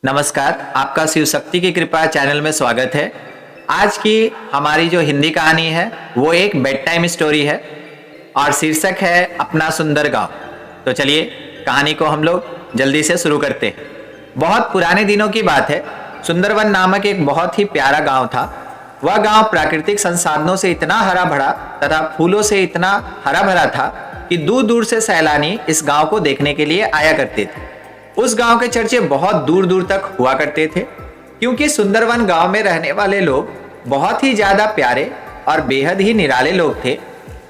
नमस्कार, आपका शिव शक्ति की कृपा चैनल में स्वागत है। आज की हमारी जो हिंदी कहानी है वो एक बेड टाइम स्टोरी है और शीर्षक है अपना सुंदर गांव। तो चलिए कहानी को हम लोग जल्दी से शुरू करते हैं। बहुत पुराने दिनों की बात है। सुंदरवन नामक एक बहुत ही प्यारा गांव था। वह गांव प्राकृतिक संसाधनों से इतना हरा भरा तथा फूलों से इतना हरा भरा था कि दूर दूर से सैलानी इस गांव को देखने के लिए आया करते थे। उस गांव के चर्चे बहुत दूर दूर तक हुआ करते थे, क्योंकि सुंदरवन गांव में रहने वाले लोग बहुत ही ज्यादा प्यारे और बेहद ही निराले लोग थे,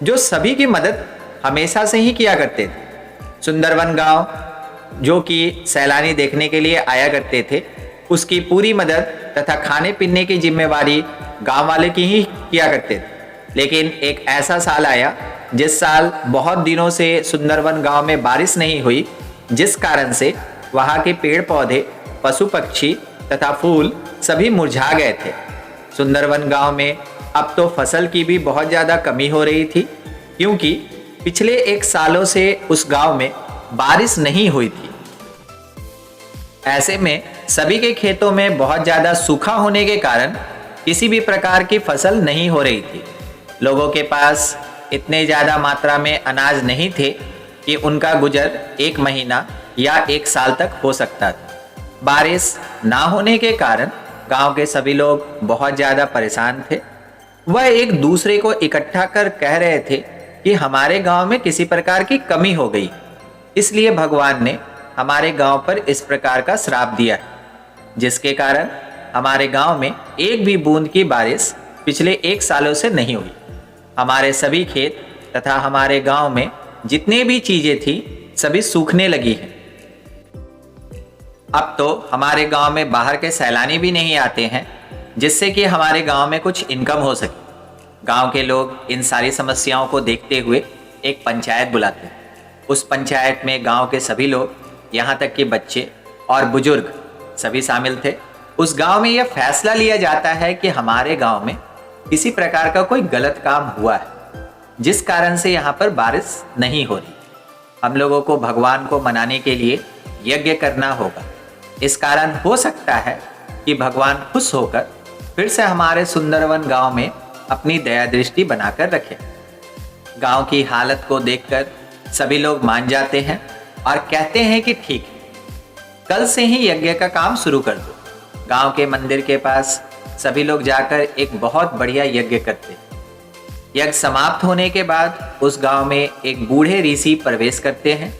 जो सभी की मदद हमेशा से ही किया करते थे। सुंदरवन गांव जो कि सैलानी देखने के लिए आया करते थे, उसकी पूरी मदद तथा खाने पीने की जिम्मेवारी गांव वाले की ही किया करते थे। लेकिन एक ऐसा साल आया जिस साल बहुत दिनों से सुंदरवन गांव में बारिश नहीं हुई, जिस कारण से वहां के पेड़ पौधे, पशु पक्षी तथा फूल सभी मुरझा गए थे। सुंदरवन गांव में अब तो फसल की भी बहुत ज़्यादा कमी हो रही थी, क्योंकि पिछले एक सालों से उस गांव में बारिश नहीं हुई थी। ऐसे में सभी के खेतों में बहुत ज़्यादा सूखा होने के कारण किसी भी प्रकार की फसल नहीं हो रही थी। लोगों के पास इतने ज़्यादा मात्रा में अनाज नहीं थे कि उनका गुजर एक महीना या एक साल तक हो सकता था। बारिश ना होने के कारण गांव के सभी लोग बहुत ज़्यादा परेशान थे। वह एक दूसरे को इकट्ठा कर कह रहे थे कि हमारे गांव में किसी प्रकार की कमी हो गई, इसलिए भगवान ने हमारे गांव पर इस प्रकार का श्राप दिया है, जिसके कारण हमारे गांव में एक भी बूंद की बारिश पिछले एक सालों से नहीं हुई। हमारे सभी खेत तथा हमारे गांव में जितने भी चीजें थी सभी सूखने लगी हैं। अब तो हमारे गांव में बाहर के सैलानी भी नहीं आते हैं, जिससे कि हमारे गांव में कुछ इनकम हो सके। गांव के लोग इन सारी समस्याओं को देखते हुए एक पंचायत बुलाते हैं। उस पंचायत में गांव के सभी लोग, यहाँ तक कि बच्चे और बुजुर्ग सभी शामिल थे। उस गांव में यह फैसला लिया जाता है कि हमारे गांव में किसी प्रकार का कोई गलत काम हुआ है, जिस कारण से यहाँ पर बारिश नहीं हो रही। हम लोगों को भगवान को मनाने के लिए यज्ञ करना होगा। इस कारण हो सकता है कि भगवान खुश होकर फिर से हमारे सुंदरवन गांव में अपनी दया दृष्टि बनाकर रखें। गांव की हालत को देखकर सभी लोग मान जाते हैं और कहते हैं कि ठीक है, कल से ही यज्ञ का काम शुरू कर दो। गांव के मंदिर के पास सभी लोग जाकर एक बहुत बढ़िया यज्ञ करते हैं। यज्ञ समाप्त होने के बाद उस गांव में एक बूढ़े ऋषि प्रवेश करते हैं।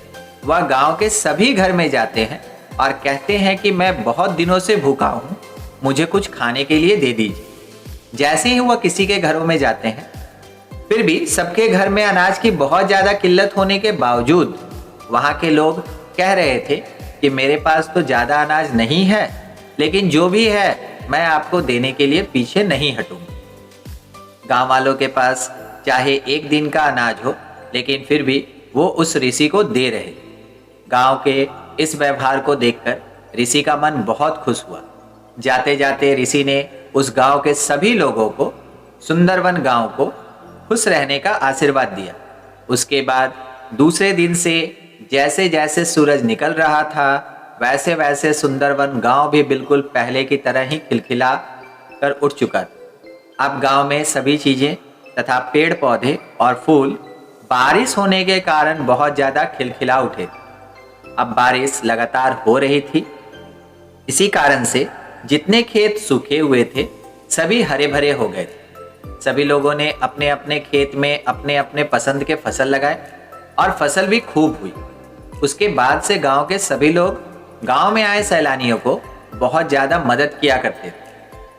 वह गांव के सभी घर में जाते हैं और कहते हैं कि मैं बहुत दिनों से भूखा हूँ, मुझे कुछ खाने के लिए दे दीजिए। जैसे ही वह किसी के घरों में जाते हैं, फिर भी सबके घर में अनाज की बहुत ज़्यादा किल्लत होने के बावजूद वहाँ के लोग कह रहे थे कि मेरे पास तो ज़्यादा अनाज नहीं है, लेकिन जो भी है मैं आपको देने के लिए पीछे नहीं हटूंगा। गांव वालों के पास चाहे एक दिन का अनाज हो, लेकिन फिर भी वो उस ऋषि को दे रहे। गांव के इस व्यवहार को देखकर ऋषि का मन बहुत खुश हुआ। जाते जाते ऋषि ने उस गांव के सभी लोगों को, सुंदरवन गांव को खुश रहने का आशीर्वाद दिया। उसके बाद दूसरे दिन से जैसे जैसे सूरज निकल रहा था, वैसे वैसे सुंदरवन गांव भी बिल्कुल पहले की तरह ही खिलखिला कर उठ चुका था। अब गांव में सभी चीजें तथा पेड़ पौधे और फूल बारिश होने के कारण बहुत ज़्यादा खिलखिला उठे। अब बारिश लगातार हो रही थी। इसी कारण से जितने खेत सूखे हुए थे सभी हरे भरे हो गए थे। सभी लोगों ने अपने अपने खेत में अपने अपने पसंद के फसल लगाए और फसल भी खूब हुई। उसके बाद से गांव के सभी लोग गांव में आए सैलानियों को बहुत ज़्यादा मदद किया करते थे,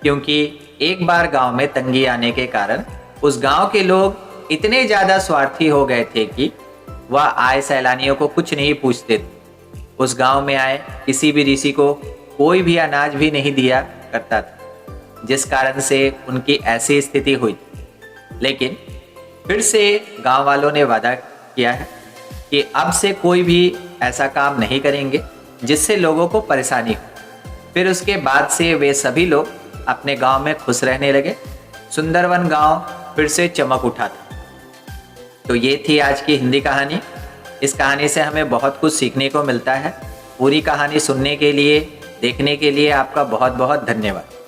क्योंकि एक बार गांव में तंगी आने के कारण उस गांव के लोग इतने ज़्यादा स्वार्थी हो गए थे कि वह आए सैलानियों को कुछ नहीं पूछते थे। उस गांव में आए किसी भी ऋषि को कोई भी अनाज भी नहीं दिया करता था, जिस कारण से उनकी ऐसी स्थिति हुई। लेकिन फिर से गांव वालों ने वादा किया है कि अब से कोई भी ऐसा काम नहीं करेंगे जिससे लोगों को परेशानी हो। फिर उसके बाद से वे सभी लोग अपने गांव में खुश रहने लगे। सुंदरवन गांव फिर से चमक उठा था। तो ये थी आज की हिंदी कहानी। इस कहानी से हमें बहुत कुछ सीखने को मिलता है। पूरी कहानी सुनने के लिए देखने के लिए आपका बहुत बहुत धन्यवाद।